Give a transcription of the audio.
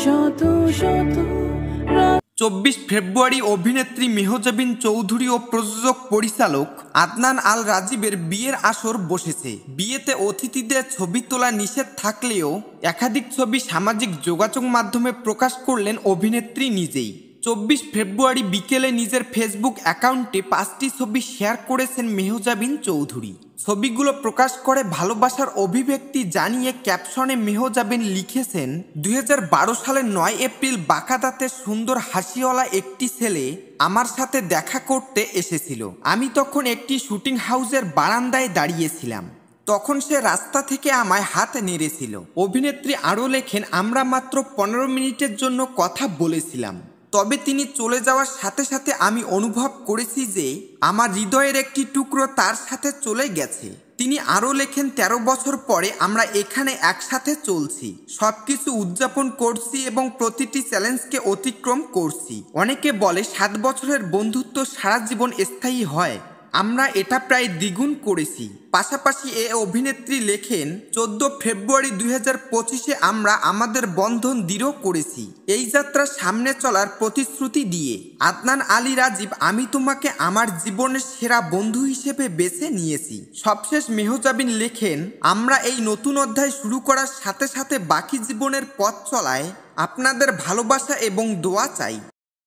24 ফেব্রুয়ারি অভিনেত্রী মেহজাবিন চৌধুরী ও প্রযোজক পরিচালক আদনান আল রাজীবের বিয়ের আসর বসেছে। বিয়েতে অতিথিদের ছবি তোলা নিষেধ থাকলেও একাধিক ছবি সামাজিক যোগাযোগ মাধ্যমে প্রকাশ করলেন অভিনেত্রী নিজেই। 24 ফেব্রুয়ারি বিকেলে নিজের ফেসবুক অ্যাকাউন্টে 5টি ছবি শেয়ার করেছেন মেহজাবিন চৌধুরী। ছবিগুলো প্রকাশ করে ভালোবাসার অভিব্যক্তি জানিয়ে ক্যাপশনে মেহজাবিন লিখেছেন, 2012 সালের 9 এপ্রিল বাঁকা দাঁতের সুন্দর হাসিওয়ালা একটি ছেলে আমার সাথে দেখা করতে এসেছিল। আমি তখন একটি শুটিং হাউসের বারান্দায় দাঁড়িয়েছিলাম। তখন সে রাস্তা থেকে আমায় হাত নেড়েছিল। অভিনেত্রী আরও লেখেন, আমরা মাত্র 15 মিনিটের জন্য কথা বলেছিলাম, তবে তিনি চলে যাওয়ার সাথে সাথে আমি অনুভব করেছি যে আমার হৃদয়ের একটি টুকরো তার সাথে চলে গেছে। তিনি আরও লেখেন, 13 বছর পরে আমরা এখানে একসাথে চলছি, সবকিছু উদযাপন করছি এবং প্রতিটি চ্যালেঞ্জকে অতিক্রম করছি। অনেকে বলে 7 বছরের বন্ধুত্ব সারা জীবন স্থায়ী হয়, আমরা এটা প্রায় দ্বিগুণ করেছি। পাশাপাশি এ অভিনেত্রী লেখেন, 14 ফেব্রুয়ারি 2025-এ আমরা আমাদের বন্ধন দৃঢ় করেছি, এই যাত্রা সামনে চলার প্রতিশ্রুতি দিয়ে। আদনান আলী রাজীব, আমি তোমাকে আমার জীবনের সেরা বন্ধু হিসেবে বেছে নিয়েছি। সবশেষ মেহজাবিন লেখেন, আমরা এই নতুন অধ্যায় শুরু করার সাথে সাথে বাকি জীবনের পথ চলায় আপনাদের ভালোবাসা এবং দোয়া চাই।